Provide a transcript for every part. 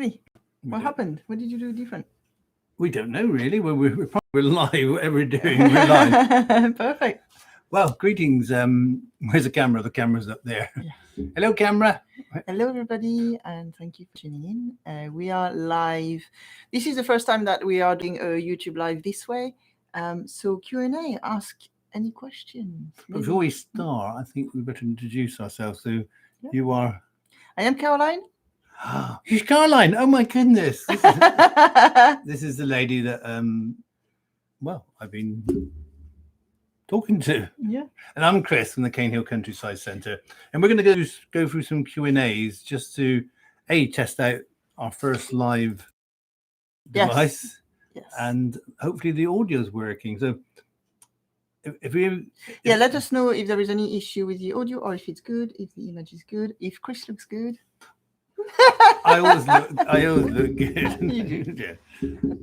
Really? What happened? What did you do different? We don't know really. We're live. Whatever we're doing, we're live. Perfect. Well, greetings. Where's the camera? The camera's up there. Yeah. Hello, camera. Hello, everybody, and thank you for tuning in. We are live. This is the first time that we are doing a YouTube live this way. So Q&A, ask any questions. Before we start, I think we better introduce ourselves. So you are... I am Caroline. She's Caroline. Oh, my goodness. This is the lady that, I've been talking to. Yeah. And I'm Chris from the Caenhill Country Centre. And we're going to go through some Q&As just to, test out our first live device. Yes. And hopefully the audio's working. So let us know if there is any issue with the audio or if it's good, if the image is good, if Chris looks good. I always look good. You do. Yeah.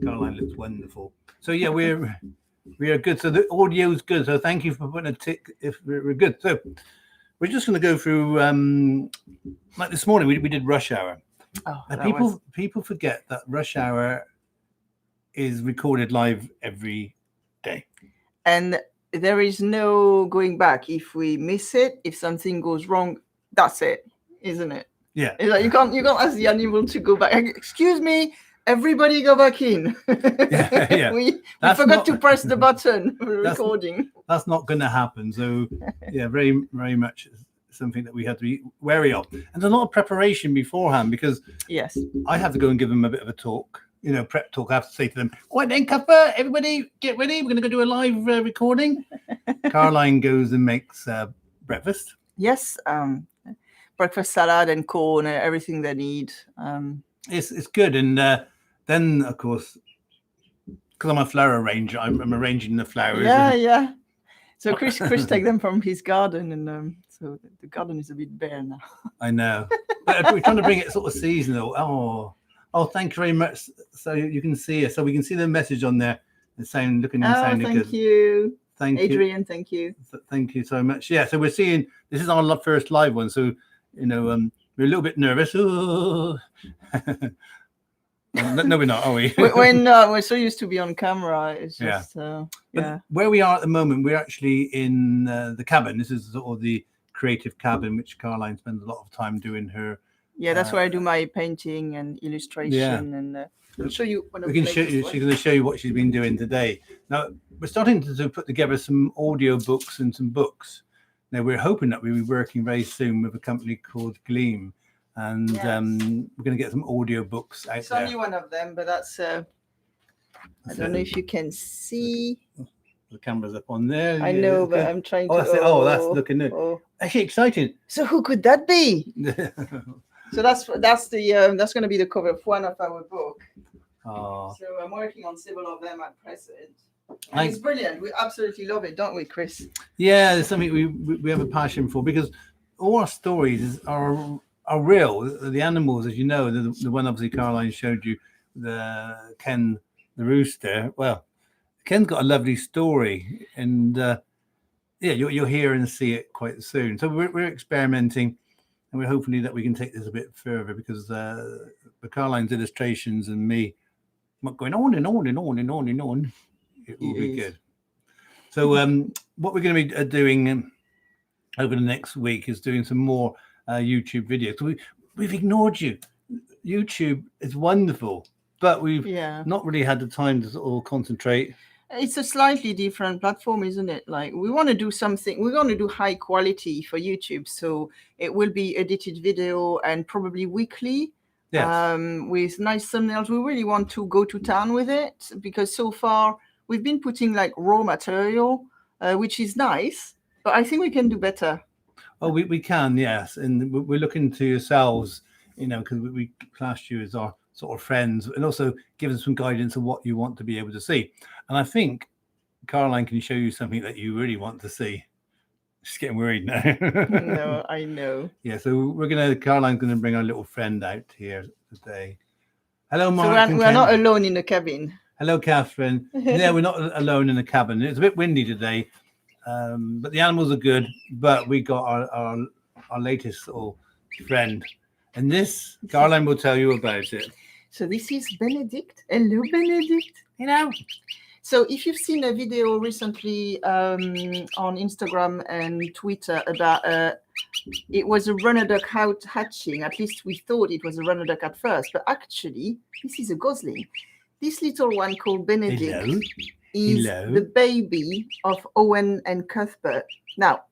Caroline looks wonderful. So yeah, we are good. So the audio is good. So thank you for putting a tick if we're good. So we're just going to go through like this morning we did Rush Hour. People forget that Rush Hour is recorded live every day. And there is no going back. If we miss it, if something goes wrong, that's it, isn't it? Yeah. It's like you can't ask the animal to go back. Excuse me, everybody go back in. Yeah. we forgot to press the button for recording. That's not going to happen. So yeah, very, very much something that we have to be wary of. And a lot of preparation beforehand because I have to go and give them a bit of a talk. Prep talk. I have to say to them, "All right then, Cuppa, everybody get ready. We're going to go do a live recording." Caroline goes and makes breakfast. Yes, breakfast salad and corn and everything they need. It's good. And then, of course, because I'm a flower arranger, I'm arranging the flowers. Yeah. So Chris take them from his garden, and so the garden is a bit bare now. I know. But we're trying to bring it sort of seasonal. Oh, thank you very much. So you can see it. So we can see the message on there. It's sounding good. Thank you. Thank Adrian, you. Thank you. Thank you so much. Yeah, so we're seeing, this is our first live one. So, we're a little bit nervous. No, we're not, are we? We're so used to be on camera. It's just, But where we are at the moment, we're actually in the cabin. This is sort of the creative cabin, which Caroline spends a lot of time doing her. Yeah, that's where I do my painting and illustration, and I'll show you. She's going to show you what she's been doing today. Now we're starting to put together some audio books and some books. Now we're hoping that we'll be working very soon with a company called Gleam, and we're going to get some audio books out there. It's only one of them, but that's. I don't know if you can see. The camera's up on there. I know, but I'm trying to. That's looking good. Actually excited. So who could that be? So that's going to be the cover of one of our book. Oh. So I'm working on several of them at present. It's brilliant. We absolutely love it, don't we, Chris? Yeah, it's something we have a passion for because all our stories are real. The animals, as you know, the one obviously Caroline showed you, the Ken the rooster. Well, Ken's got a lovely story, and you'll hear and see it quite soon. So we're experimenting. And we're hopefully that we can take this a bit further because the Caroline's illustrations and me going on and on and on and on and on. It will be good. So what we're going to be doing over the next week is doing some more YouTube videos. We've ignored you. YouTube is wonderful, but we've not really had the time to sort of concentrate. It's a slightly different platform, isn't it? Like we want to do something, we're going to do high quality for YouTube. So it will be edited video and probably weekly with nice thumbnails. We really want to go to town with it because so far we've been putting like raw material, which is nice, but I think we can do better. Oh, we can, yes. And we're looking to yourselves, because we classed you as our sort of friends, and also give us some guidance on what you want to be able to see. And I think Caroline can show you something that you really want to see. She's getting worried now. No, I know. Yeah, so Caroline's going to bring our little friend out here today. Hello, Mark. So we're not alone in the cabin. Hello, Catherine. Yeah, we're not alone in the cabin. It's a bit windy today, but the animals are good. But we got our latest little friend. And this, Caroline will tell you about it. So this is Benedict. Hello, Benedict. Hello. So if you've seen a video recently on Instagram and Twitter about it was a runner duck hatching. At least we thought it was a runner duck at first, but actually this is a Gosling. This little one called Benedict is the baby of Owen and Cuthbert. Now,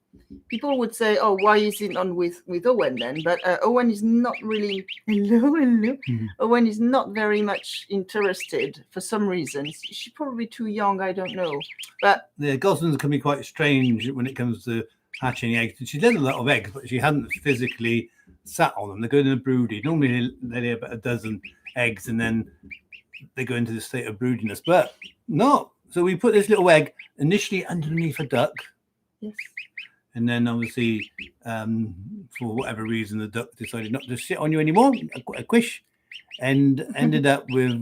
people would say, "Oh, why is it on with Owen then?" But Owen is not really. Hello. Owen is not very much interested for some reasons. She's probably too young. I don't know. But Goslings can be quite strange when it comes to hatching eggs. She laid a lot of eggs, but she hadn't physically sat on them. They go in a broody. Normally they lay about a dozen eggs, and then they go into the state of broodiness. But no. So we put this little egg initially underneath a duck. Yes. And then obviously, for whatever reason, the duck decided not to sit on you anymore, a quish, and ended up with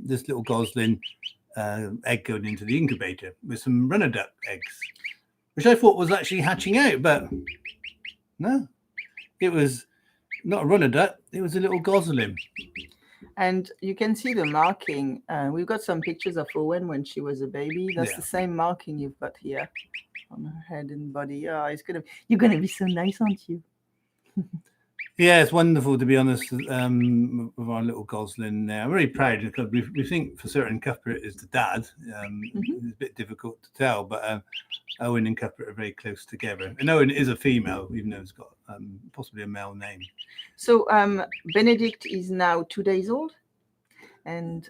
this little Gosling egg going into the incubator with some runner duck eggs, which I thought was actually hatching out, but no, it was not a runner duck, it was a little Gosling. And you can see the marking. We've got some pictures of Owen when she was a baby. That's the same marking you've got here on her head and body. Oh, you're gonna be so nice, aren't you? Yeah, it's wonderful, to be honest, with our little Gosling there. I'm very proud because we think for certain Cuthbert is the dad. It's a bit difficult to tell, but Owen and Cuthbert are very close together. And Owen is a female, even though it's got possibly a male name. So Benedict is now 2 days old, and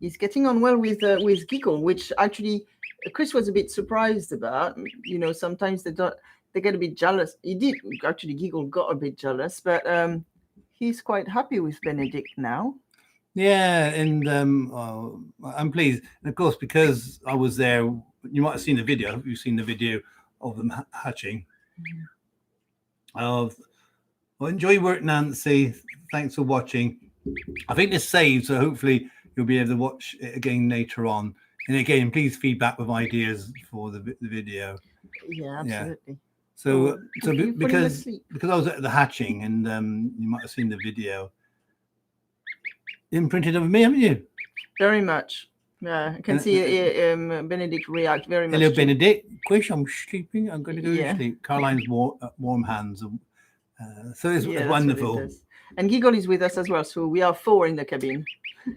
he's getting on well with Giggle, which actually Chris was a bit surprised about. You know, sometimes they get a bit jealous. He did actually. Giggle got a bit jealous, but he's quite happy with Benedict now. Yeah, and I'm pleased. And of course, because I was there, you might have seen the video. You've seen the video of them hatching. Well, enjoy your work, Nancy. Thanks for watching. I think this saves, so hopefully you'll be able to watch it again later on. And again, please feedback with ideas for the video. Yeah, absolutely. So because I was at the hatching, and you might have seen the video. Imprinted of me, haven't you? Very much. Yeah, I can see Benedict react very much. Hello, Benedict. Quish, I'm sleeping. I'm going to go to sleep. Caroline's warm hands. So it's wonderful. And Giggle is with us as well. So we are 4 in the cabin.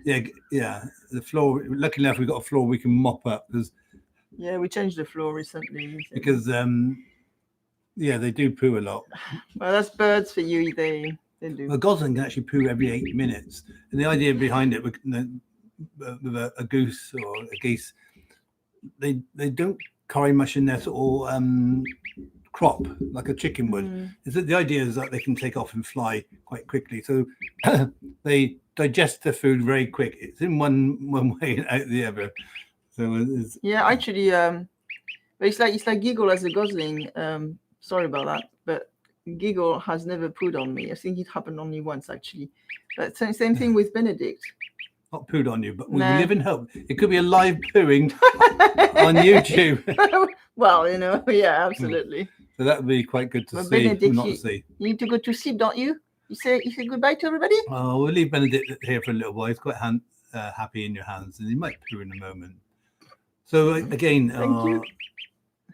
Yeah. The floor. Lucky enough, we've got a floor we can mop up because. Yeah, we changed the floor recently. Because they do poo a lot. Well, that's birds for you. They do. A Gosling can actually poo every 8 minutes, and the idea behind it with a goose or a geese, they don't carry much in their sort of crop like a chicken would. Is that the idea is that they can take off and fly quite quickly, so they digest the food very quick. It's in one way and out the other. So actually, it's like Giggle as a Gosling. Sorry about that, but Giggle has never pooed on me. I think it happened only once actually. But same thing with Benedict. Not pooed on you, but we live in hope. It could be a live pooing on YouTube. Well, yeah, absolutely. So that would be quite good to see. Benedict, you need to go to sleep, don't you? You say goodbye to everybody? Oh, we'll leave Benedict here for a little while. He's quite happy in your hands, and he might poo in a moment. So again, thank you.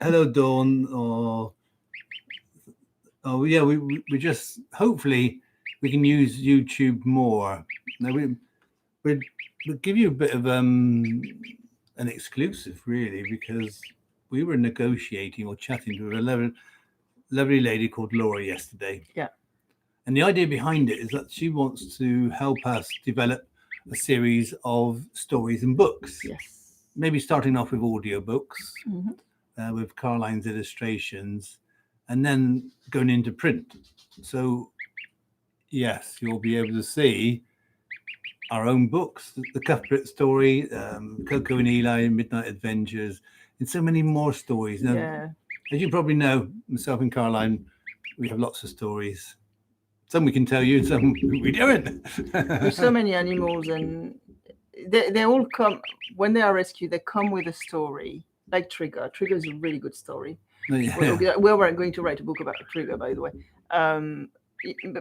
Hello, Dawn. We just hopefully we can use YouTube more. Now we'll give you a bit of an exclusive, really, because we were negotiating or chatting to a lovely lady called Laura yesterday. Yeah. And the idea behind it is that she wants to help us develop a series of stories and books. Yes. Maybe starting off with audiobooks, with Caroline's illustrations, and then going into print. So, yes, you'll be able to see our own books, the Cuthbert story, Coco and Eli, Midnight Adventures, and so many more stories. Now, as you probably know, myself and Caroline, we have lots of stories. Some we can tell you, some we don't. There's so many animals, and they all come, when they are rescued, they come with a story. Like Trigger. Trigger is a really good story. We were going to write a book about Trigger, by the way.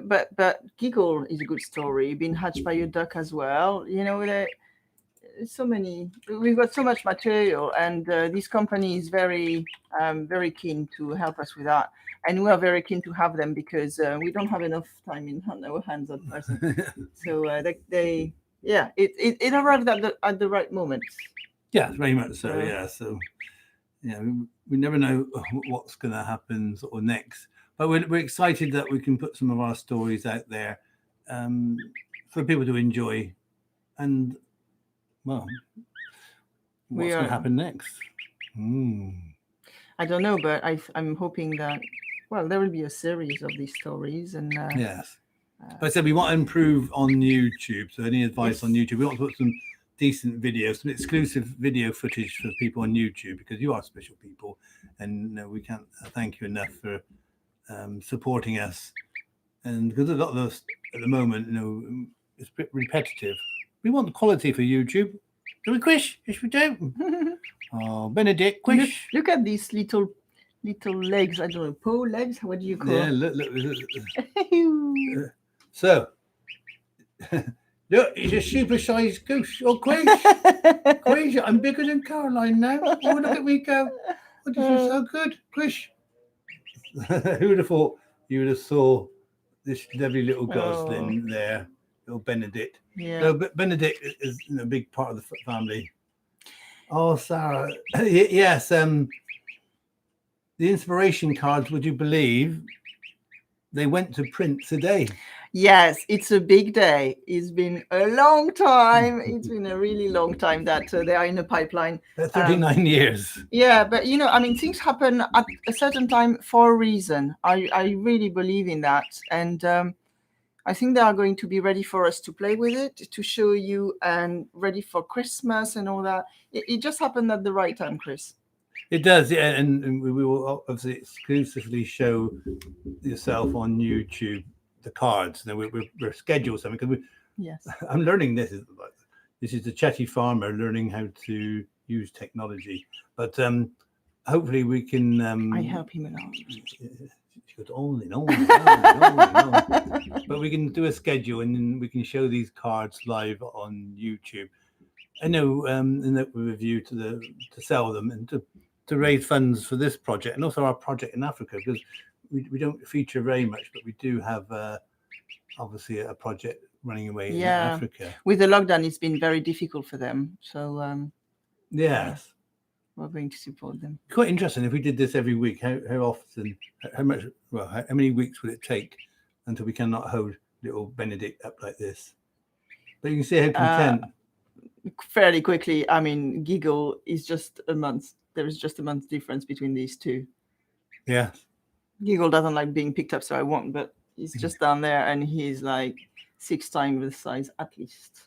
but Giggle is a good story. Being hatched by a duck as well. You know, so many. We've got so much material, and this company is very keen to help us with that. And we are very keen to have them because we don't have enough time on our hands at present. So it arrived at the right moment. Yeah, very much so. Yeah, so we never know what's going to happen sort of next, but we're excited that we can put some of our stories out there for people to enjoy. And well, what's going to happen next? I don't know, but I'm hoping that there will be a series of these stories. And yes, but I said we want to improve on YouTube. So any advice on YouTube? We want to put some decent videos, some exclusive video footage for people on YouTube, because you are special people, and we can't thank you enough for supporting us. And because a lot of us at the moment, it's a bit repetitive. We want the quality for YouTube. Do we, Quish? Yes, we do. Oh, Benedict, Quish. Look at these little legs. I don't know, paw legs. What do you call? Yeah, look. So. Look, it's a super-sized goose. Oh, Quish, I'm bigger than Caroline now. Oh, look at me go. Oh, this is so good. Quish. Who would have thought you would have saw this lovely little Gosling there, little Benedict. Yeah. No, but Benedict is a big part of the family. Oh, Sarah. Yes. The inspiration cards, would you believe, they went to print today? Yes, it's a big day. It's been a long time. It's been a really long time that they are in the pipeline. 39 years. Yeah, but things happen at a certain time for a reason. I really believe in that. And I think they are going to be ready for us to play with it, to show you, and ready for Christmas and all that. It just happened at the right time, Chris. It does, yeah. And we will obviously exclusively show yourself on YouTube the cards. Now we're scheduled something, because yes, I'm learning this. This is the chatty farmer learning how to use technology. But hopefully we can. I help him along. She goes on. But we can do a schedule, and then we can show these cards live on YouTube. I know, and that with a view to sell them and to raise funds for this project, and also our project in Africa, because we don't feature very much, but we do have obviously a project running away in Africa. With the lockdown, it's been very difficult for them. So yes, we're going to support them. Quite interesting. If we did this every week, how often, how much, how many weeks would it take until we cannot hold little Benedict up like this? But you can see how content. Fairly quickly. I mean, Giggle is just a month. There is just a month's difference between these two. Yeah. Giggle doesn't like being picked up, so I won't, but he's just down there, and he's like 6 times the size at least.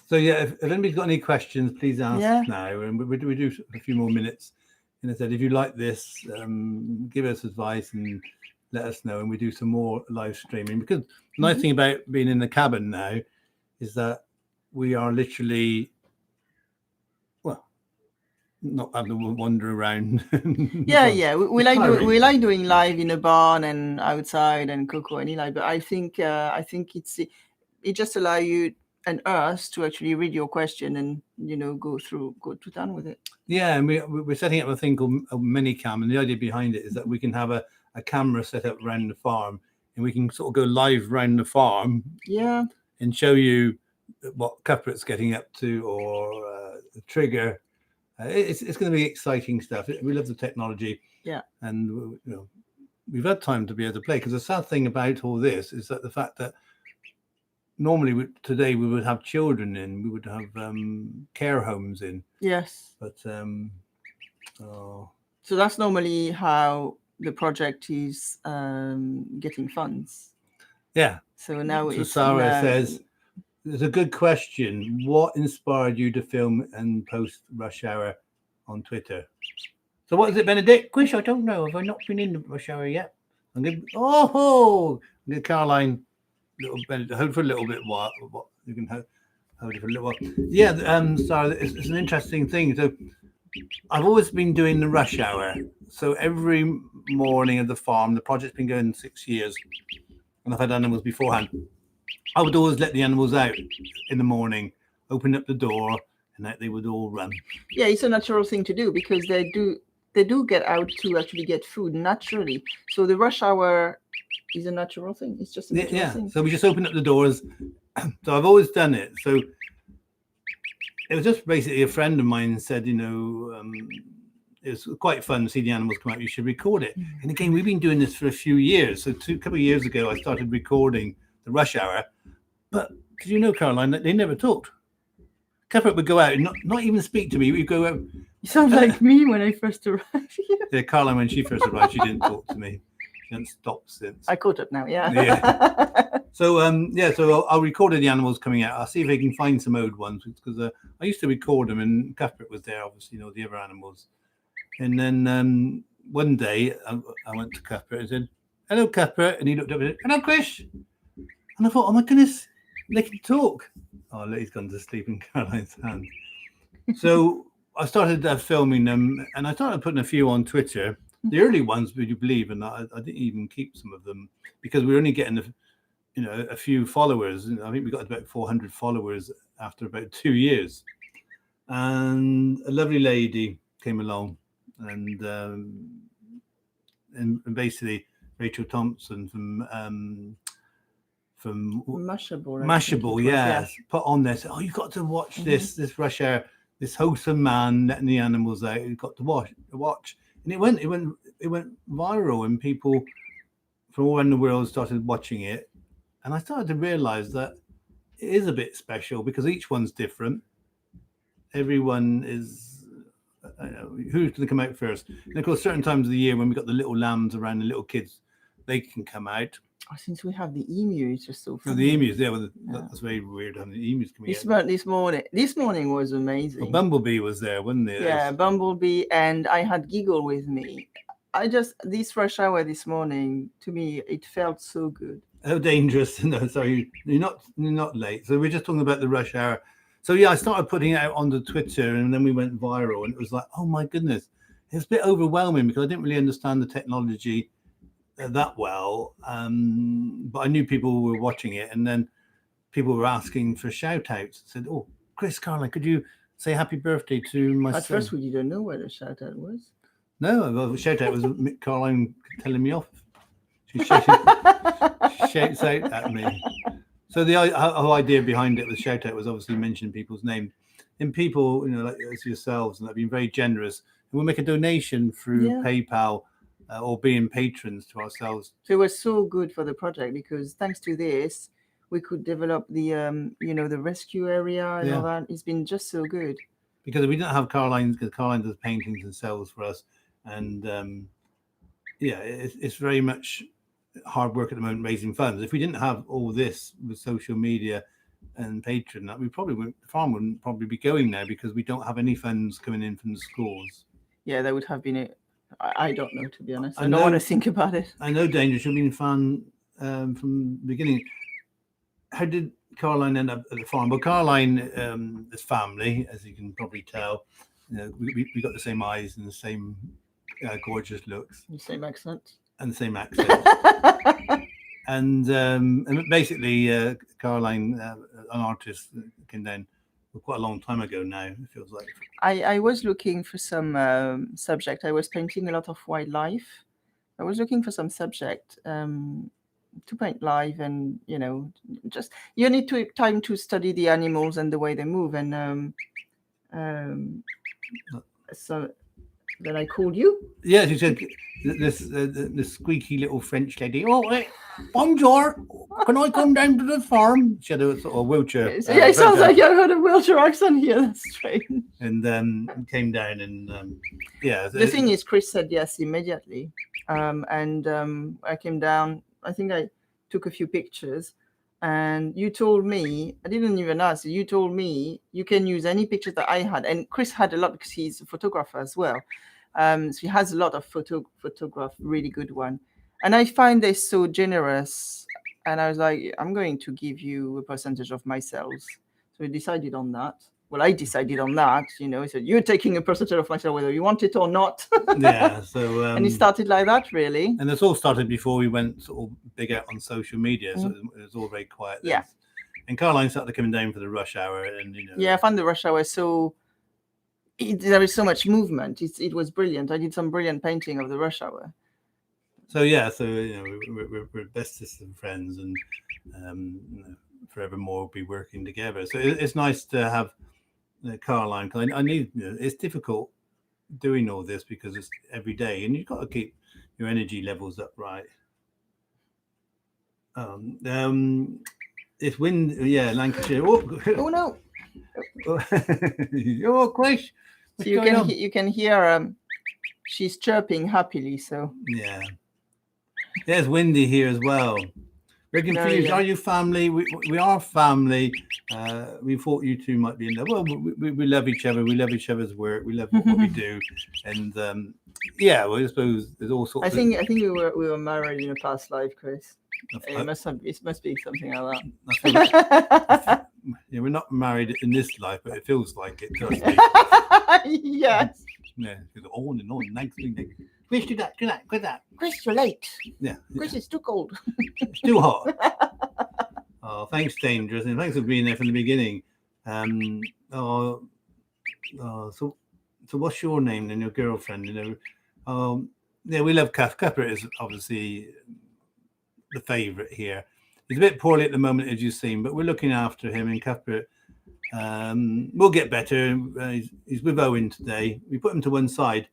So yeah, if anybody's got any questions, please ask now, and we do a few more minutes. And I said, if you like this, give us advice and let us know, and we do some more live streaming. Because the nice thing about being in the cabin now is that we are literally, not having to wander around. We like doing live in a barn and outside and Coco and Eli, but I think it just allows you and us to actually read your question and go to town with it. Yeah, and we're setting up a thing called a mini cam, and the idea behind it is that we can have a camera set up around the farm, and we can sort of go live around the farm. Yeah. And show you what Cuthbert's getting up to, or the trigger. It's going to be exciting stuff. We love the technology. Yeah. And we've had time to be able to play, because the sad thing about all this is that the fact that normally today we would have children in, we would have care homes in. Yes. But so that's normally how the project is getting funds. Yeah. So now so Sarah says, there's a good question. What inspired you to film and post Rush Hour on Twitter? So what is it, Benedict? Quish, I don't know. Have I not been in the Rush Hour yet? I'm going to Caroline, little Benedict, hold for a little bit while. You can hold it for a little while. Yeah, Sarah, it's an interesting thing. So I've always been doing the rush hour. So every morning at the farm, the project's been going 6 years, and I've had animals beforehand. I would always let the animals out in the morning, open up the door, and out they would all run. Yeah, it's a natural thing to do because they do get out to actually get food naturally. So the rush hour is a natural thing. It's just a natural thing. So we just open up the doors. So I've always done it. So it was just basically a friend of mine said, it was quite fun to see the animals come out. You should record it. And again, we've been doing this for a few years. So a couple of years ago, I started recording the rush hour. But did you know, Caroline, that they never talked? Cuthbert would go out and not even speak to me. We'd go out. You sound like me when I first arrived here. Yeah, Caroline, when she first arrived, she didn't talk to me. She hasn't stopped since. I caught up now, yeah. So so I'll record the animals coming out. I'll see if I can find some old ones because I used to record them, and Cuthbert was there, obviously, the other animals. And then one day I went to Cuthbert and said, "Hello, Cuthbert," and he looked up and said, "Hello, Chris." And I thought, oh my goodness, they can talk. Oh, he's gone to sleep in Caroline's hand. So I started filming them, and I started putting a few on Twitter. The early ones, would you believe, and I didn't even keep some of them because we were only getting a few followers. I think we got about 400 followers after about 2 years. And a lovely lady came along, and basically Rachel Thompson from Mashable, yes, put on this. Oh, you've got to watch this rush hour. This wholesome man letting the animals out. You've got to watch. And it went viral, and people from all around the world started watching it. And I started to realize that it is a bit special because each one's different. Everyone is who's going to come out first. And of course, certain times of the year when we've got the little lambs around, the little kids, they can come out. Since we have the emu, it's just so funny. The emus, that's very weird. The emus coming out. This morning was amazing. Well, Bumblebee was there, wasn't there? Yeah, Bumblebee, and I had Giggle with me. This rush hour this morning, to me, it felt so good. How dangerous! No, sorry, you're not late. So we're just talking about the rush hour. So yeah, I started putting it out on the Twitter, and then we went viral, and it was like, oh my goodness, it's a bit overwhelming because I didn't really understand the technology that well, but I knew people were watching it, and then people were asking for shout outs. Said, "Oh, Chris, Caroline, could you say happy birthday to my son?" At first we didn't know what a shout out was. No, the shout out was Caroline telling me off. She shouts out at me. So the whole idea behind it, the shout out, was obviously mentioning people's name, and people, like as yourselves, and have been very generous, and we'll make a donation through PayPal. Or being patrons to ourselves. So it was so good for the project because thanks to this, we could develop the the rescue area and all that. It's been just so good. Because we didn't have Caroline, because Caroline does paintings and sells for us, and it's very much hard work at the moment raising funds. If we didn't have all this with social media and Patreon, that the farm wouldn't probably be going now because we don't have any funds coming in from the schools. Yeah, that would have been it. I don't know, to be honest. I don't want to think about it. I know, Dangerous, you've been a fan from the beginning. How did Caroline end up at the farm? Well, Caroline is family, as you can probably tell. We got the same eyes and the same gorgeous looks. The same accent. And the same accent. and basically, Caroline, an artist, came down quite a long time ago now, it feels like. I was looking for some subject. I was painting a lot of wildlife. I was looking for some subject to paint live, and just you need time to study the animals and the way they move, and so then I called you. Yes, you said this squeaky little French lady. Oh, bonjour! Can I come down to the farm? She had a sort of wheelchair. Yeah, it sounds like I heard a wheelchair accent here. That's strange. And came down, and The thing is, Chris said yes immediately, and I came down. I think I took a few pictures, and you told me, I didn't even ask you. You told me you can use any pictures that I had, and Chris had a lot because he's a photographer as well. So he has a lot of photograph, really good one. And I find they so generous. And I was like, I'm going to give you a percentage of my sales. So we decided on that. well, I decided on that, you know. He said, you're taking a percentage of myself whether you want it or not. Yeah, so and it started like that, really. And it's all started before we went sort of big out on social media, so it was all very quiet then. Yeah. And Caroline started coming down for the rush hour, and Yeah, I found the rush hour so there is so much movement. It was brilliant. I did some brilliant painting of the rush hour. So yeah, so we're bestest of friends, and forevermore we'll be working together. So it's nice to have Caroline, because I need. It's difficult doing all this because it's every day, and you've got to keep your energy levels up right. It's wind. Yeah, Lancashire. Oh no! Oh, Chris. So you can hear she's chirping happily. So yeah, it's windy here as well. We're confused. Are you family? We are family. We thought you two might be in there. Well, we love each other. We love each other's work. We love what we do, and yeah. Well, I suppose there's all sorts. I think we were married in a past life, Chris. It must be something like that. Yeah, we're not married in this life, but it feels like it does. Yes. Yeah, because on and on. Next thing. Chris, do that. Chris, you're late. Yeah. Chris, it's too cold. It's too hot. Oh, thanks, Dangerous, and thanks for being there from the beginning. So what's your name and your girlfriend? Yeah, we love Cuthbert is obviously the favourite here. He's a bit poorly at the moment, as you've seen, but we're looking after him. And Cuthbert will get better. He's with Owen today. We put him to one side.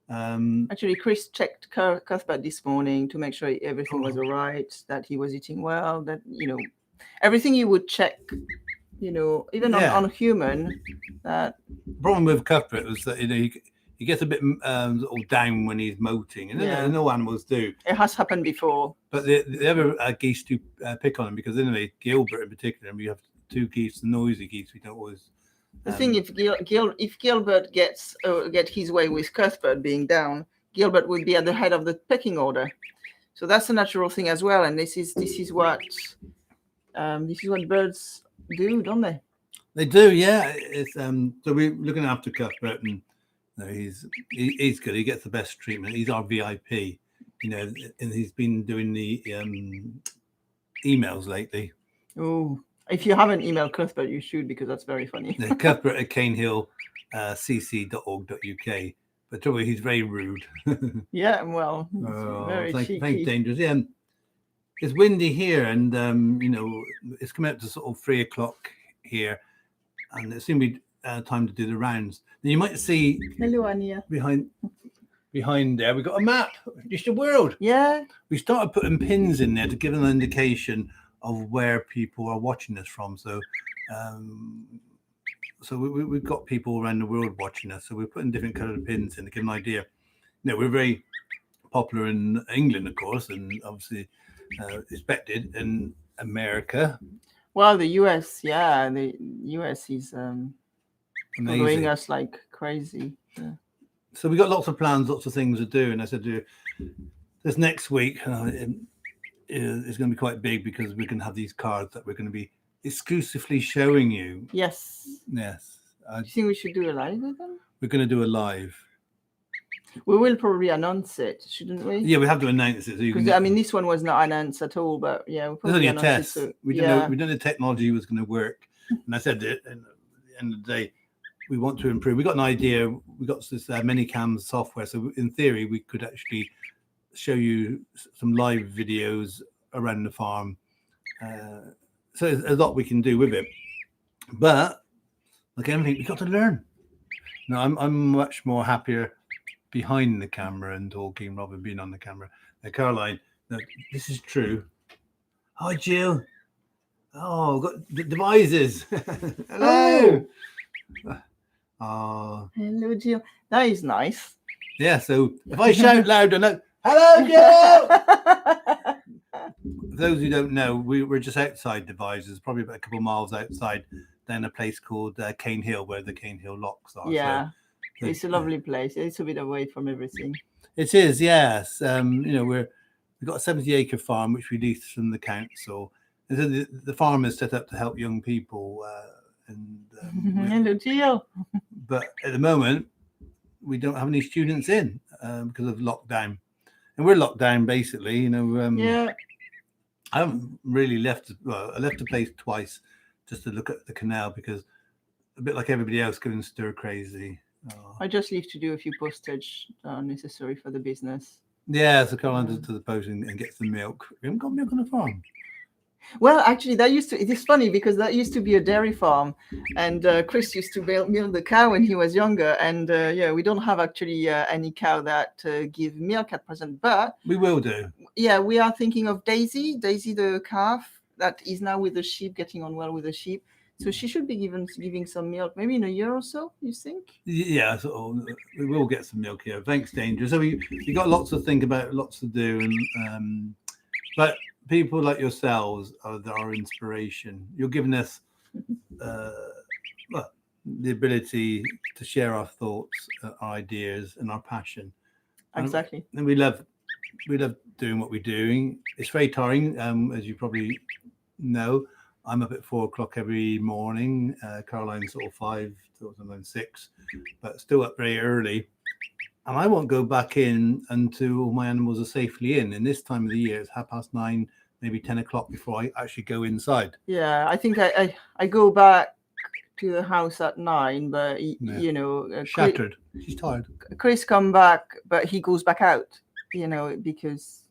Actually, Chris checked Cuthbert this morning to make sure everything was all right, that he was eating well, that, everything you would check, even on a human. The problem with Cuthbert was that, he gets a bit down when he's molting, and no animals do. It has happened before. But the other geese do pick on him, because anyway, Gilbert in particular, and we have two geese, the noisy geese, we don't always. The thing, if Gilbert gets his way with Cuthbert being down, Gilbert would be at the head of the pecking order. So that's a natural thing as well, and this is what birds do, don't they? They do, yeah. It's so we're looking after Cuthbert, and he's good. He gets the best treatment. He's our VIP, and he's been doing the emails lately. Oh. If you haven't emailed Cuthbert, you should, because that's very funny. Cuthbert at Caenhill cc.org.uk. But trouble, he's very rude. Yeah, well, very cheeky. Thanks, Dangerous. Yeah, it's windy here, and it's coming up to sort of 3 o'clock here, and it's soon be time to do the rounds. Now you might see. Hello, Anya. Behind there, we've got a map. Just the world. Yeah. We started putting pins in there to give an indication of where people are watching us from. So we've got people around the world watching us. So we're putting different coloured pins in to give an idea. We're very popular in England, of course, and obviously respected in America. Well, the US, yeah, the US is following us like crazy. Yeah. So we got lots of plans, lots of things to do. And I said, this next week, is going to be quite big, because we're going to have these cards that we're going to be exclusively showing you. Yes. Do you think we should do a live with them? We're going to do a live. We will probably announce it, shouldn't we? Yeah, we have to announce it. Because this one was not announced at all, but yeah, we'll probably it's only a test. We didn't know the technology was going to work, and I said that at the end of the day, we want to improve. We got an idea. We got this Minicam software, so in theory, we could actually show you some live videos around the farm. So there's a lot we can do with it, but like anything, we got to learn. No, I'm much more happier behind the camera and talking rather than being on the camera. Now, Caroline, this is true. Hi, Jill. Oh, got the devices. Hello. Oh. Hello, Jill. That is nice. Yeah. So if I shout loud enough. Hello, Jill! For those who don't know, we're just outside Devizes, probably about a couple of miles outside, down a place called Caenhill, where the Caenhill locks are. Yeah, so, it's a lovely place. It's a bit away from everything. It is, yes. We've got a 70-acre farm which we lease from the council, and so the farm is set up to help young people and Hello, Gio. But at the moment, we don't have any students in because of lockdown, and we're locked down basically. Yeah. I haven't really left. Well, I left the place twice just to look at the canal because a bit like everybody else, going stir crazy. I just leave to do a few postage necessary for the business. Yeah, so Caroline does to the post and gets the milk. We haven't got milk on the farm. Well, actually, it is funny because that used to be a dairy farm, and Chris used to milk the cow when he was younger. And we don't have actually any cow that give milk at present, but we will do. Yeah, we are thinking of Daisy the calf that is now with the sheep, getting on well with the sheep. So she should be giving some milk maybe in a year or so, you think? Yeah, so we will get some milk here. Thanks, Danger. So we got lots to think about, lots to do, and but people like yourselves are our inspiration. You're giving us the ability to share our thoughts, our ideas, and our passion. Exactly. And we love doing what we're doing. It's very tiring, as you probably know. I'm up at 4 o'clock every morning. Caroline's sort of 5 till sometimes 6, but still up very early. And I won't go back in until all my animals are safely in. And this time of the year, it's 9:30, maybe 10 o'clock before I actually go inside. Yeah, I think I go back to the house at 9, but shattered. She's tired. Chris come back, but he goes back out. Because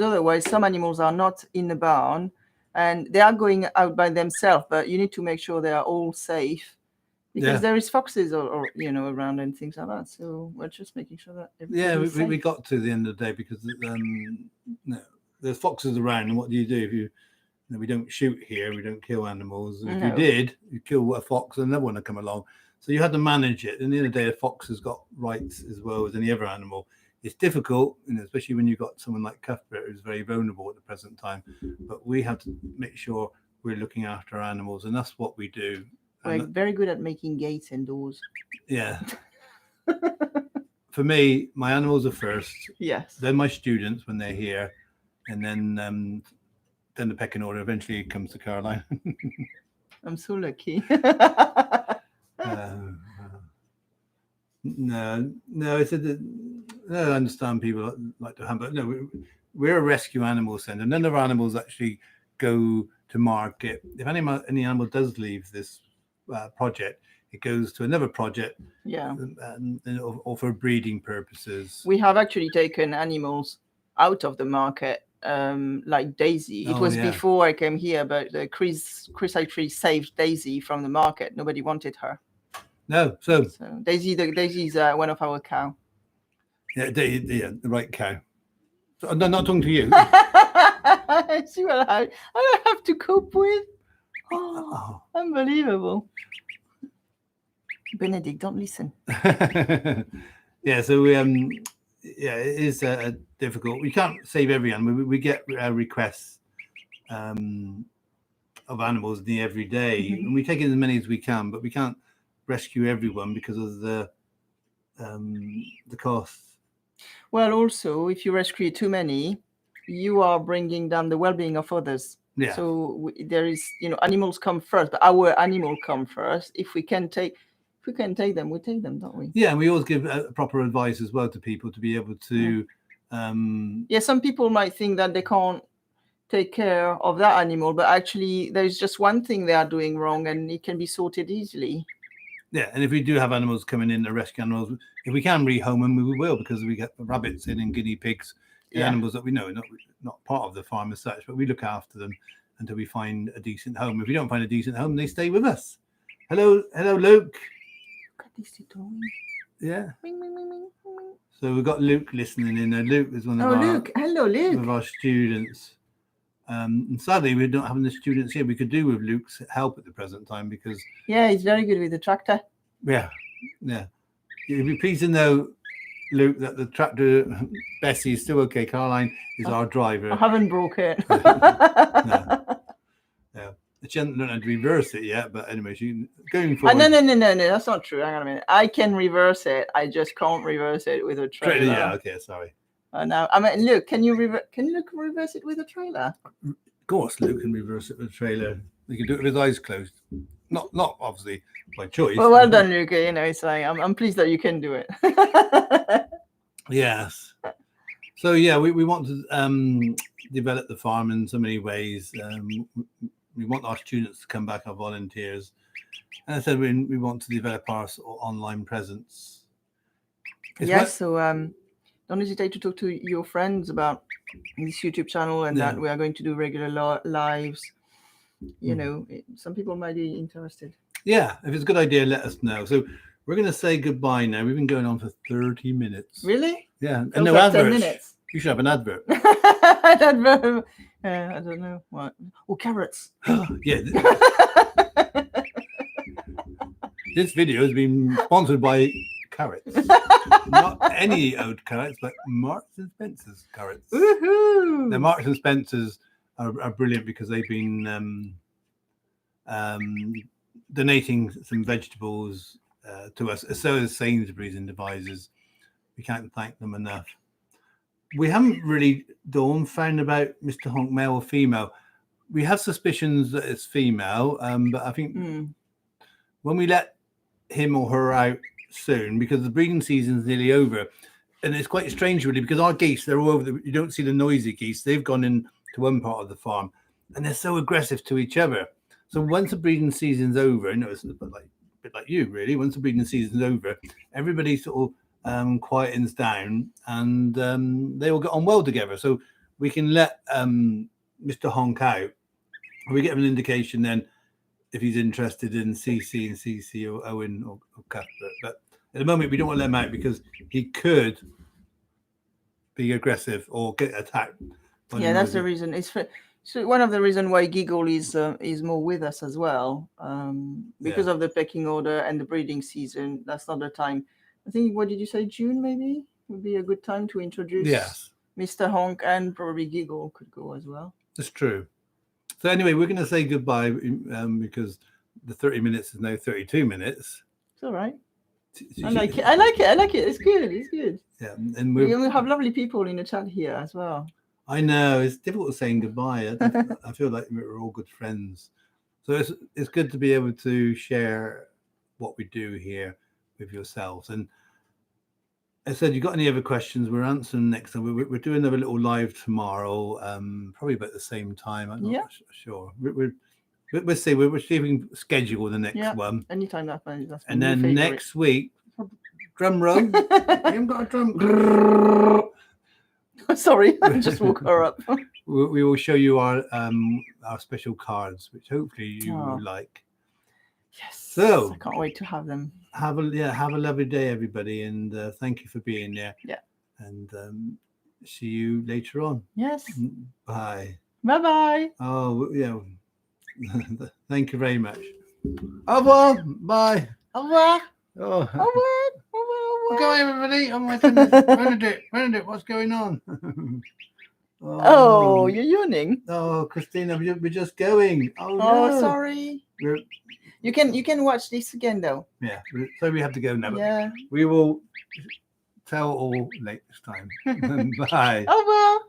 otherwise some animals are not in the barn. And they are going out by themselves, but you need to make sure they are all safe because there is foxes or around and things like that. So we're just making sure that everybody's safe. We got to the end of the day because there's foxes around, and what do? If we don't shoot here, we don't kill animals. If you did, you kill a fox, and another one would come along. So you had to manage it. And at the end of the day, a fox has got rights as well as any other animal. It's difficult, especially when you've got someone like Cuthbert who's very vulnerable at the present time. But we have to make sure we're looking after our animals, and that's what we do. We're very good at making gates and doors. Yeah. For me, my animals are first. Yes. Then my students when they're here, and then the pecking order eventually comes to Caroline. I'm so lucky. No, I understand people like to have, but no, we're a rescue animal centre. None of our animals actually go to market. If any animal does leave this project, it goes to another project. Yeah. Or for breeding purposes. We have actually taken animals out of the market, like Daisy. It was before I came here, but Chris actually saved Daisy from the market. Nobody wanted her. No, so Daisy's one of our cow. Yeah, the right cow. So, I'm not talking to you. See what I have to cope with. Oh, unbelievable. Benedict, don't listen. Yeah, so it is difficult. We can't save every animal. We get requests of animals every day, and we take in as many as we can, but we can't rescue everyone because of the costs. Well, also, if you rescue too many, you are bringing down the well-being of others. Yeah. So there is, animals come first, but our animal come first. If we can take them, we take them, don't we? Yeah, and we always give proper advice as well to people to be able to. Some people might think that they can't take care of that animal, but actually, there's just one thing they are doing wrong, and it can be sorted easily. Yeah, and if we do have animals coming in to rescue animals, if we can rehome them, we will, because we get rabbits in and guinea pigs, animals that we know are not part of the farm as such, but we look after them until we find a decent home. If we don't find a decent home, they stay with us. Hello, Luke. Look at this little. Yeah. Ring, ring, ring, ring, ring. So we've got Luke listening in. Luke is one of Hello, Luke. Of our students. And sadly, we're not having the students here. We could do with Luke's help at the present time because... Yeah, he's very good with the tractor. Yeah. You'd be pleased to know, Luke, that the tractor, Bessie, is still okay. Caroline is our driver. I haven't broke it. No. She hasn't learned how to reverse it yet, but anyway, she's going forward. No, that's not true. Hang on a minute. I can reverse it. I just can't reverse it with a trailer. Yeah, okay, sorry. Now, Luke, can you reverse it with a trailer? Of course, Luke can reverse it with a trailer. He can do it with his eyes closed. not obviously by choice. Well done, Luca. You know, it's like I'm pleased that you can do it. Yes. So yeah, we want to develop the farm in so many ways. We want our students to come back, our volunteers, and I said we want to develop our online presence. Yes. So don't hesitate to talk to your friends about this YouTube channel and that we are going to do regular lives. You know, some people might be interested. Yeah, if it's a good idea, let us know. So we're going to say goodbye now. We've been going on for 30 minutes. Really? Yeah, and no adverts. 10 minutes. You should have an advert. Advert. I don't know what. Oh, carrots. Yeah. This video has been sponsored by carrots. Not any old carrots, but Marks and Spencer's carrots. Woohoo! The Marks and Spencer's are brilliant because they've been donating some vegetables to us. So is Sainsbury's and Devizes. We can't thank them enough. We haven't really, Dawn, found about Mr. Honk, male or female. We have suspicions that it's female, but I think when we let him or her out soon, because the breeding season's nearly over, and it's quite strange really, because our geese, they're all over. You don't see the noisy geese. They've gone into one part of the farm, and they're so aggressive to each other. So once the breeding season's over, you know, it's a bit like you really. Once the breeding season's over, everybody sort of quietens down, and they all get on well together. So we can let Mr. Honk out. We get him an indication then if he's interested in CC or Owen or Cuthbert. But at the moment, we don't want to let him out because he could be aggressive or get attacked. Yeah, that's the reason. So one of the reasons why Giggle is more with us as well, because of the pecking order and the breeding season. That's not the time. I think, what did you say, June maybe would be a good time to introduce Mr. Honk, and probably Giggle could go as well. That's true. So anyway, we're going to say goodbye because the 30 minutes is now 32 minutes. It's all right. I like it. It's good. Yeah, and we have lovely people in the chat here as well. I know it's difficult saying goodbye. I feel like we're all good friends, so it's good to be able to share what we do here with yourselves. And I said, you got any other questions? We're answering next time. We're doing another little live tomorrow, probably about the same time. I'm not sure. We'll see. We're see if we can schedule the next one. Anytime that's and then favorite. Next week, drum roll. I haven't got a drum. Sorry, I just woke her up. We will show you our special cards, which hopefully you will like. Yes. So I can't wait to have them. Have a lovely day, everybody, and thank you for being there. Yeah. And see you later on. Yes. Bye. Bye. Oh yeah. Thank you very much. Au revoir. Bye. Au revoir. Oh. Au revoir. Go everybody. Oh my goodness. Benedict, what's going on? Oh, you're yawning. Oh, Christina, we're just going. Oh, no. Sorry. You can watch this again though. Yeah. So we have to go now. Yeah. We will tell all next time. Bye. Au revoir.